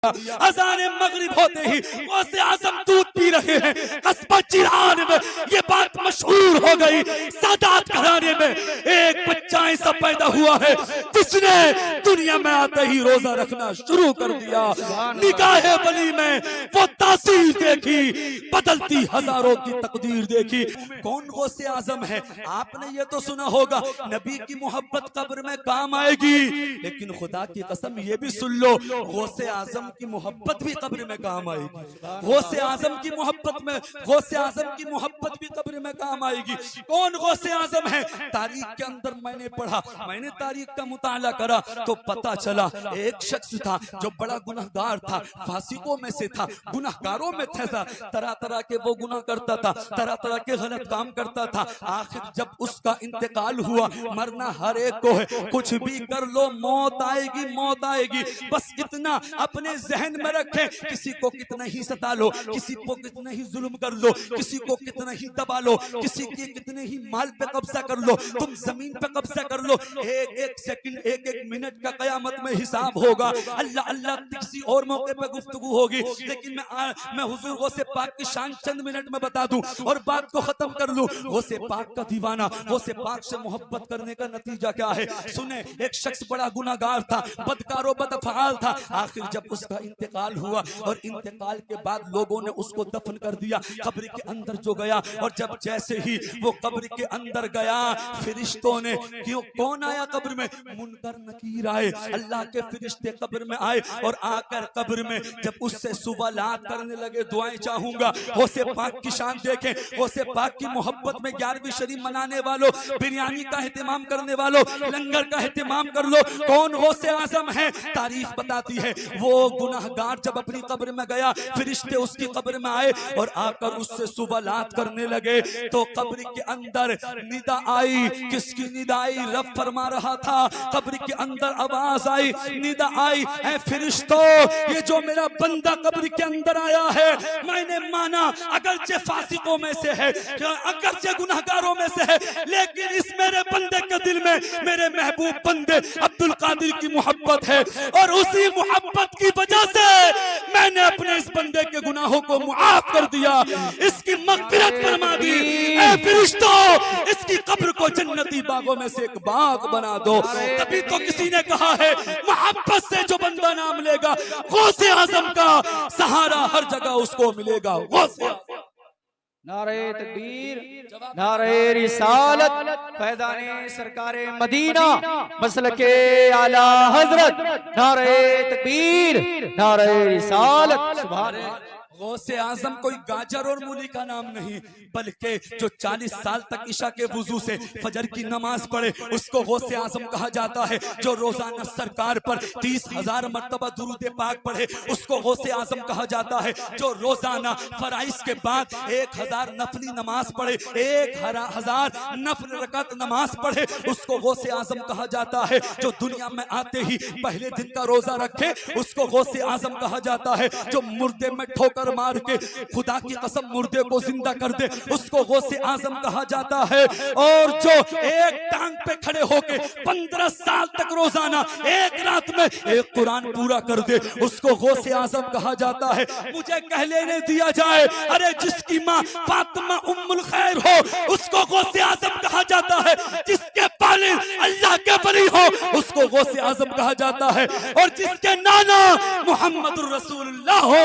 अज़ान मगरिब होते ही गौसे आज़म दूध पी रहे हैं। कस्बा जिरान में ये बात मशहूर हो गई। सादात घराने में एक बच्चा ऐसा पैदा हुआ है जिसने दुनिया में आते ही रोजा रखना शुरू कर दिया। निगाहे वली में वो तासीर देखी, बदलती हजारों की तकदीर देखी। कौन गौसे आज़म है? आपने ये तो सुना होगा नबी की मोहब्बत कब्र में काम आएगी, लेकिन खुदा की कसम ये भी सुन लो गौसे आज़म की मोहब्बत भी कब्र में काम आएगी। गौसे आज़म की मोहब्बत में, गौसे आज़म की मोहब्बत भी कब्र में काम आएगी। कौन गौसे आज़म है? तारीख के अंदर मैंने पढ़ा, मैंने तारीख का मुताला करा तो पता चला एक शख्स था जो बड़ा गुनहगार था, फासिकों में से था, गुनहगारों में था, तरह तरह के वो गुनाह करता था, तरह तरह के गलत काम करता था। आखिर जब उसका इंतकाल हुआ, मरना हर एक को है, कुछ भी कर लो मौत आएगी, मौत आएगी। बस इतना अपने जहन में रखें, किसी को कितना ही सता लो, किसी को कितना ही जुल्म कर लो, किसी को कितना ही दबा लो, किसी के कितने ही माल पे कब्जा कर लो, तुम जमीन पे कब्जा कर लो, एक एक सेकंड, एक एक मिनट का कयामत में हिसाब होगा। अल्लाह अल्लाह किसी और मौके पे गुफ्तगू होगी, लेकिन मैं हुजूर गौसे पाक की शान चंद मिनट में बता दूं और बात को खत्म कर लूं। गौसे पाक का दीवाना, गौसे पाक से मोहब्बत करने का नतीजा क्या है? सुने, एक शख्स बड़ा गुनाहगार था, बदकारो बदफआल था। आखिर जब उसका इंतकाल हुआ और इंतकाल के बाद लोगों ने उसको दफन कर दिया, कब्र के अंदर जो गया, और जब जैसे ही वो कब्र के अंदर गया, फरिश्तों ने, क्यों कौन आया कब्र में? मुनकर नकीर आए, अल्लाह के फरिश्ते कब्र में आए और आकर कब्र में जब उससे सुवालात करने लगे, दुआएं चाहूंगा। गौसे पाक की शान देखें, गौसे पाक की मोहब्बत में 11वीं शरीफ मनाने वालों, बिरयानी का एहतमाम करने वालों, लंगर का एहतमाम कर लो। कौन गौसे आज़म है? तारीख बताती है वो गुनाहगार जब अपनी कब्र में गया, फरिश्ते उसकी कब्र में आए और आकर उससे सुवालात करने लगे, तो कब्र के अंदर निदा आई। किसकी निदा आई? रब फरमा रहा था, कब्र के अंदर आवाज आई, निदा आई, ऐ फरिश्तों, ये जो मेरा बंदा कब्र के अंदर आया है, मैंने माना अगरचे फासिकों में से है, अगरचे गुनाहगारों में से है, लेकिन इस मेरे बंदे के दिल में मेरे महबूब बंदे अब्दुल कादिर की मोहब्बत है, और उसी मोहब्बत की वजह से मैंने अपने इस बंदे के गुनाहों को मुआफ कर दिया, इसकी मग़फ़िरत फरमा दी। ऐ फरिश्तों, इसकी कब्र को जन्नती बागों में से एक बाग बना दो। तभी तो किसी ने कहा है मोहब्बत से जो बंदा नाम लेगा, गौसे आज़म का सहारा हर जगह उसको मिलेगा। गौसे नारे तकबीर, नारे रिसालत, फैज़ाने सरकारे मदीना, मसलके आला हजरत, नारे तकबीर, नारे रिसालत। सुभान गौसे आज़म कोई गाजर और मूली का नाम नहीं, बल्कि जो 40 साल तक ईशा के वुजू से फजर की नमाज पढ़े उसको गौसे आज़म कहा जाता है। जो रोजाना सरकार पर 30,000 मर्तबा दुरूद पाक पढ़े उसको गौसे आज़म कहा जाता है। जो रोजाना फराइज के बाद 1000 नफली नमाज पढ़े, 1000 नफल रकात नमाज पढ़े, उसको गौसे आज़म कहा जाता है। जो दुनिया में आते ही पहले दिन का रोजा रखे उसको गौसे आज़म कहा जाता है। जो मुर्दे में ठोकर मार के खुदा की कसम मुर्दे को जिंदा कर दे उसको गौसे आज़म कहा जाता है। और जो एक टांग पे खड़े होके 15 साल तक रोजाना एक रात में एक कुरान पूरा कर दे उसको गौसे आज़म कहा जाता है। मुझे कह लेने दिया जाए, अरे जिसकी माँ फातिमा उम्मुल खैर हो उसको गौसे आज़म कहा जाता है, जिसके वालिद अल्लाह के वली हो उसको गौसे आज़म कहा जाता है, और जिसके नाना मुहम्मदुर रसूलुल्लाह हो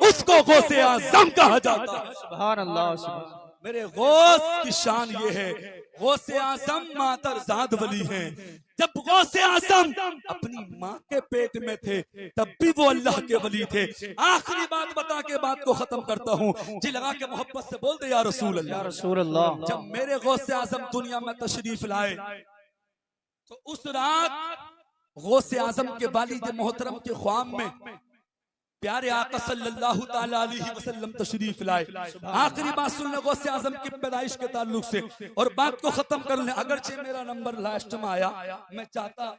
उसको गौसे आज़म कहा जाता है। सुभान अल्लाह। मेरे गौस की शान ये है, गौसे आज़म मातरजाद वली हैं। जब गौसे आज़म अपनी माँ के पेट में थे तब भी वो अल्लाह के वली थे। आखिरी बात बता के बात को खत्म करता हूँ, जी लगा के मोहब्बत से बोल दे या रसूल अल्लाह, या रसूल अल्लाह। जब मेरे गौसे आज़म दुनिया में तशरीफ लाए तो उस रात गौसे आज़म के वालिद मोहतरम के ख्वाब में प्यारे आका सल्लल्लाहु ताला अलैहि वसल्लम तशरीफ लाए। आखिरी बात सुन ले गौसे आज़म की पैदाइश के ताल्लुक से और बात को खत्म कर ले। अगरचे मेरा नंबर लास्ट में आया, मैं चाहता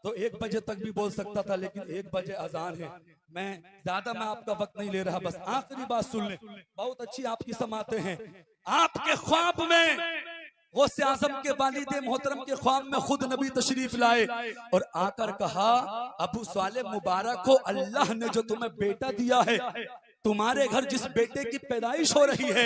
तो 1 बजे तक भी बोल सकता था, लेकिन 1 बजे अजान है, मैं ज्यादा मैं आपका वक्त नहीं ले रहा। बस आखिरी बात सुन ले, बहुत अच्छी आपकी समाते हैं। आपके ख्वाब में गौसे आजम के वालिद मोहतरम के ख्वाब में खुद नबी तशरीफ लाए और आकर कहा, अबू सालेह मुबारक हो, अल्लाह ने जो तुम्हें बेटा दिया है, तुम्हारे घर जिस बेटे की पैदाइश हो रही है,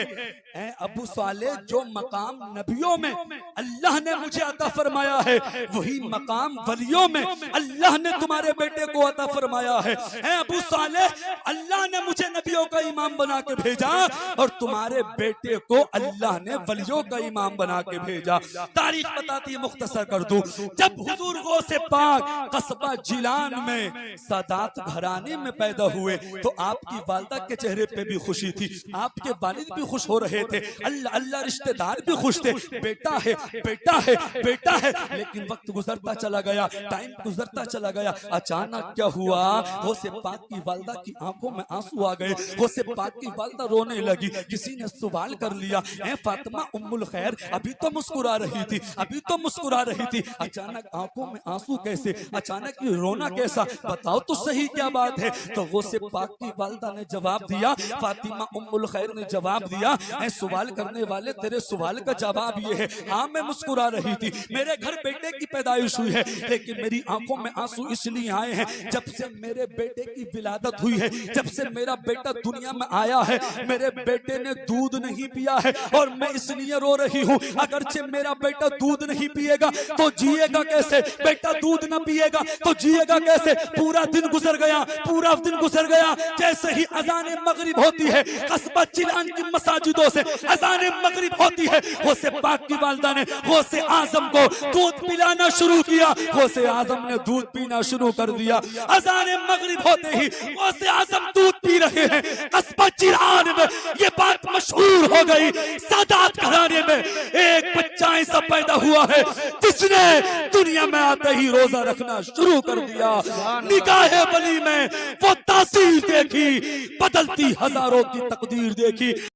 ऐ अबू सालेह, जो मकाम नबियों में अल्लाह ने मुझे अता फरमाया है, वही मकाम वलियों में अल्लाह ने तुम्हारे बेटे को अता फरमाया है। ऐ अबू सालेह, अल्लाह ने मुझे नबियों का इमाम बना के भेजा और तुम्हारे बेटे को अल्लाह ने वलियों का इमाम बना के भेजा। तारीख बताती है, मुख्तसर कर दूं, जब हुजूर गौसे पाक कस्बा जिलान में सादात घराने में पैदा हुए तो आपकी वालिदा के चेहरे पे भी खुशी थी, आपके वालिद भी खुश हो रहे थे, अल्लाह अल्लाह रिश्तेदार भी खुश थे, बेटा है बेटा है बेटा है। लेकिन वक्त गुजरता चला गया, टाइम गुजरता चला गया, अचानक क्या हुआ, गौसे पाक की वालिदा की आंखों में आंसू आ गए, गौसे पाक की वालिदा रोने लगी। किसी ने सवाल कर लिया, ऐ फातिमा उम्मुल खैर, अभी तो मुस्कुरा रही थी, अभी तो मुस्कुरा रही थी, अचानक आंखों में आंसू कैसे, अचानक ये रोना कैसा, बताओ तो सही क्या बात है। तो गौसे पाक की वालिदा ने जवाब दिया, फातिमा उम्मुल खैर ने जवाब दिया, ऐ सवाल करने वाले, तेरे सवाल का जवाब ये है, हाँ मैं मुस्कुरा रही थी, मेरे घर बेटे की पैदाइश हुई है, लेकिन मेरी आंखों में आंसू इसलिए आए हैं, जब से मेरे बेटे की विलादत हुई है, जब से मेरा बेटा दुनिया में आया है, मेरे बेटे ने दूध नहीं पिया है और मैं इसलिए रो रही हूँ। अगरचे मेरा बेटा दूध नहीं पिएगा तो जिएगा कैसे, बेटा दूध न पिएगा तो जिएगा कैसे। पूरा दिन गुजर गया, पूरा दिन गुजर गया, जैसे ही अजान मगरिब होती है, कस्बा चिलान की मसाजिदों से अजान मगरिब होती है, गौसे पाक की वालिदा ने गौसे आजम को दूध पिलाना शुरू किया, गौसे आजम ने दूध पीना शुरू कर दिया। अजान मगरिब होते ही गौसे आजम दूध पी रहे हैं, कस्बा चिलान में ये बात मशहूर हो गई, सादात घराने में एक बच्चा ऐसा पैदा हुआ है जिसने दुनिया में आते ही रोजा रखना शुरू कर दिया। निगाहे वली में वो तासीर देखी, बदलती हजारों की तकदीर देखी।